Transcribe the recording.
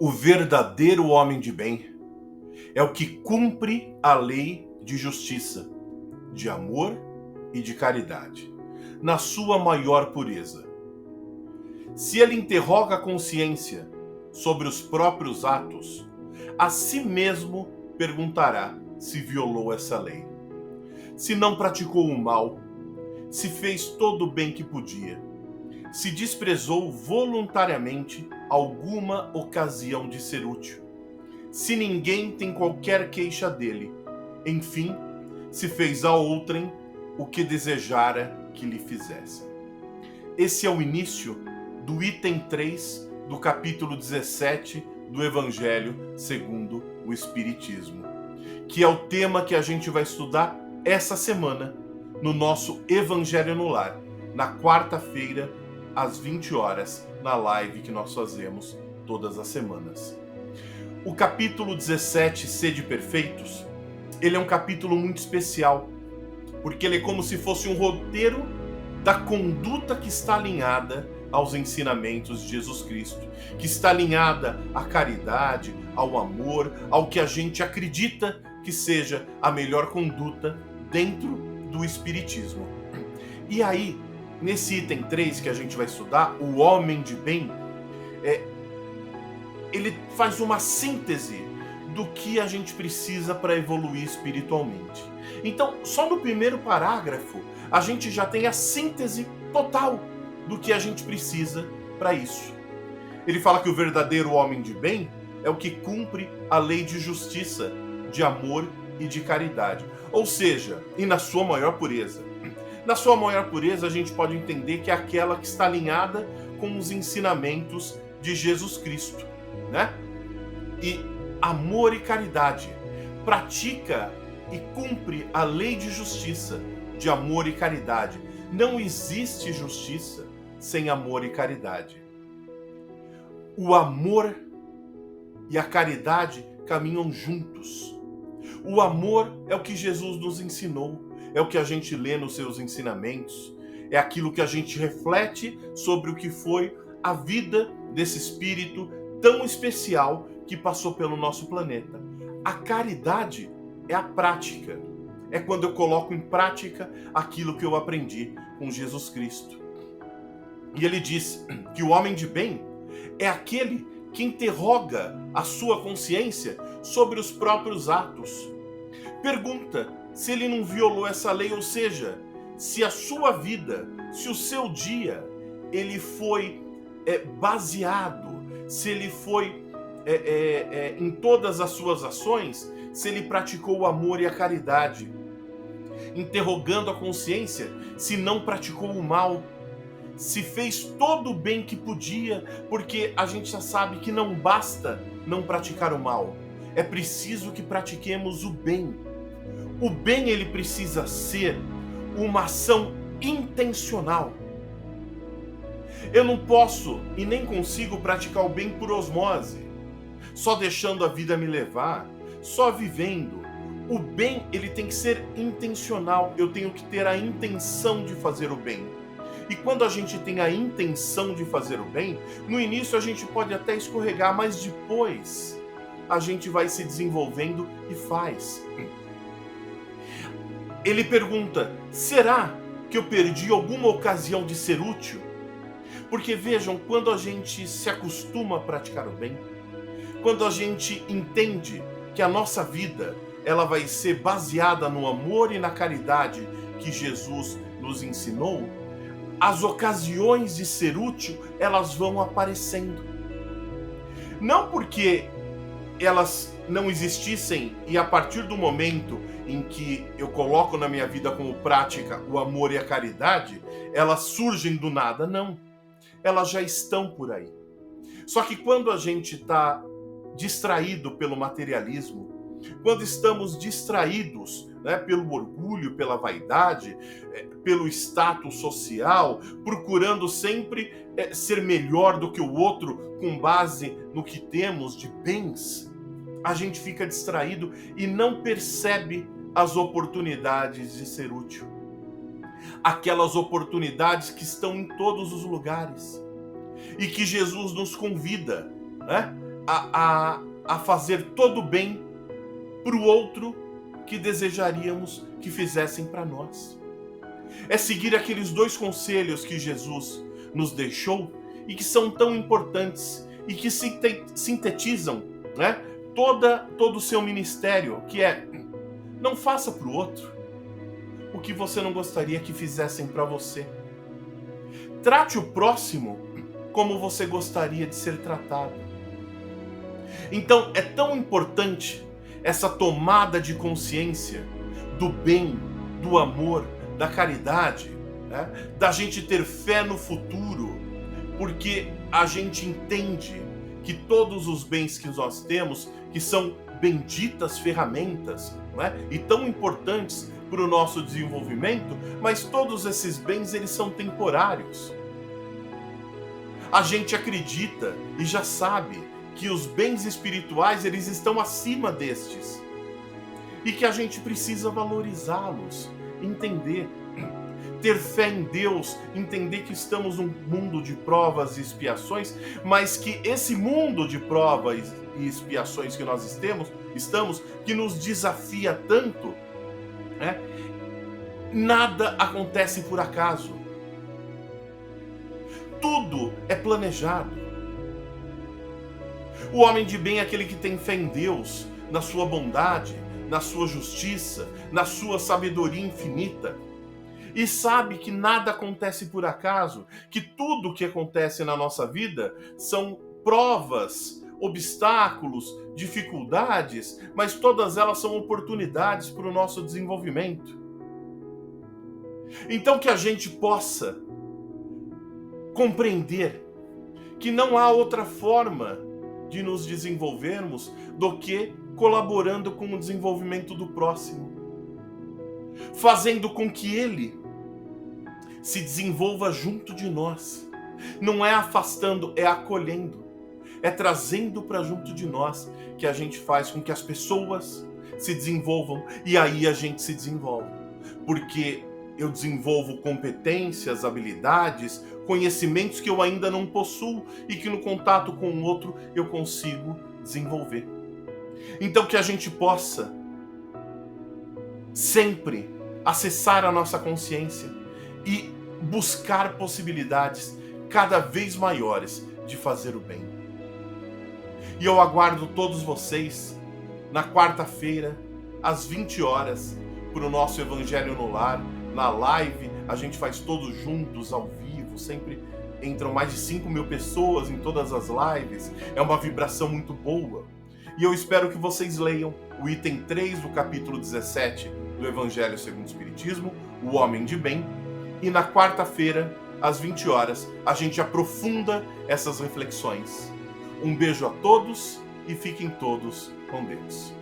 O verdadeiro homem de bem é o que cumpre a lei de justiça, de amor e de caridade, na sua maior pureza. Se ele interroga a consciência sobre os próprios atos, a si mesmo perguntará se violou essa lei, se não praticou o mal, se fez todo o bem que podia, se desprezou voluntariamente alguma ocasião de ser útil, se ninguém tem qualquer queixa dele, enfim, se fez a outrem o que desejara que lhe fizesse. Esse é o início do item 3 do capítulo 17 do Evangelho segundo o Espiritismo, que é o tema que a gente vai estudar essa semana no nosso Evangelho no Lar, na quarta-feira, às 20 horas, na live que nós fazemos todas as semanas. O capítulo 17, Sede Perfeitos, ele é um capítulo muito especial, porque ele é como se fosse um roteiro da conduta que está alinhada aos ensinamentos de Jesus Cristo, que está alinhada à caridade, ao amor, ao que a gente acredita que seja a melhor conduta dentro do Espiritismo. E aí, nesse item 3 que a gente vai estudar, o homem de bem, ele faz uma síntese do que a gente precisa para evoluir espiritualmente. Então, só no primeiro parágrafo, a gente já tem a síntese total do que a gente precisa para isso. Ele fala que o verdadeiro homem de bem é o que cumpre a lei de justiça, de amor e de caridade. Ou seja, e na sua maior pureza. Na sua maior pureza, a gente pode entender que é aquela que está alinhada com os ensinamentos de Jesus Cristo, né? E amor e caridade. Pratica e cumpre a lei de justiça, de amor e caridade. Não existe justiça sem amor e caridade. O amor e a caridade caminham juntos. O amor é o que Jesus nos ensinou, é o que a gente lê nos seus ensinamentos, é aquilo que a gente reflete sobre o que foi a vida desse espírito tão especial que passou pelo nosso planeta. A caridade é a prática, é quando eu coloco em prática aquilo que eu aprendi com Jesus Cristo. E ele diz que o homem de bem é aquele que interroga a sua consciência sobre os próprios atos. Pergunta se ele não violou essa lei, ou seja, se a sua vida, se o seu dia, ele foi baseado, se ele foi em todas as suas ações, se ele praticou o amor e a caridade, interrogando a consciência se não praticou o mal, se fez todo o bem que podia, porque a gente já sabe que não basta não praticar o mal, é preciso que pratiquemos o bem. O bem, ele precisa ser uma ação intencional. Eu não posso e nem consigo praticar o bem por osmose, só deixando a vida me levar, só vivendo. O bem, ele tem que ser intencional. Eu tenho que ter a intenção de fazer o bem. E quando a gente tem a intenção de fazer o bem, no início a gente pode até escorregar, mas depois a gente vai se desenvolvendo e faz. Ele pergunta, será que eu perdi alguma ocasião de ser útil? Porque vejam, quando a gente se acostuma a praticar o bem, quando a gente entende que a nossa vida ela vai ser baseada no amor e na caridade que Jesus nos ensinou, as ocasiões de ser útil, elas vão aparecendo. Não porque elas não existissem e a partir do momento em que eu coloco na minha vida como prática o amor e a caridade, elas surgem do nada, não. Elas já estão por aí. Só que quando a gente está distraído pelo materialismo, quando estamos distraídos, né, pelo orgulho, pela vaidade, pelo status social, procurando sempre ser melhor do que o outro com base no que temos de bens, a gente fica distraído e não percebe as oportunidades de ser útil. Aquelas oportunidades que estão em todos os lugares e que Jesus nos convida, né, a fazer todo o bem para o outro que desejaríamos que fizessem para nós. É seguir aqueles 2 conselhos que Jesus nos deixou e que são tão importantes e que sintetizam, né, todo o seu ministério, que é: não faça para o outro o que você não gostaria que fizessem para você. Trate o próximo como você gostaria de ser tratado. Então é tão importante essa tomada de consciência do bem, do amor, da caridade, né? Da gente ter fé no futuro, porque a gente entende que todos os bens que nós temos, que são benditas ferramentas, né? E tão importantes para o nosso desenvolvimento, mas todos esses bens, eles são temporários. A gente acredita e já sabe que os bens espirituais, eles estão acima destes e que a gente precisa valorizá-los, entender, ter fé em Deus, entender que estamos num mundo de provas e expiações, mas que esse mundo de provas e expiações que nós estamos, que nos desafia tanto, né? Nada acontece por acaso. Tudo é planejado. O homem de bem é aquele que tem fé em Deus, na sua bondade, na sua justiça, na sua sabedoria infinita. E sabe que nada acontece por acaso, que tudo que acontece na nossa vida são provas, obstáculos, dificuldades, mas todas elas são oportunidades para o nosso desenvolvimento. Então que a gente possa compreender que não há outra forma de nos desenvolvermos do que colaborando com o desenvolvimento do próximo, fazendo com que ele se desenvolva junto de nós. Não é afastando, é acolhendo, é trazendo para junto de nós que a gente faz com que as pessoas se desenvolvam e aí a gente se desenvolve. Porque eu desenvolvo competências, habilidades, conhecimentos que eu ainda não possuo e que no contato com o outro eu consigo desenvolver. Então que a gente possa sempre acessar a nossa consciência e buscar possibilidades cada vez maiores de fazer o bem. E eu aguardo todos vocês na quarta-feira, às 20 horas, para o nosso Evangelho no Lar, na live. A gente faz todos juntos, ao vivo, sempre entram mais de 5.000 pessoas em todas as lives. É uma vibração muito boa. E eu espero que vocês leiam o item 3 do capítulo 17 do Evangelho segundo o Espiritismo, O Homem de Bem. E na quarta-feira, às 20 horas, a gente aprofunda essas reflexões. Um beijo a todos e fiquem todos com Deus.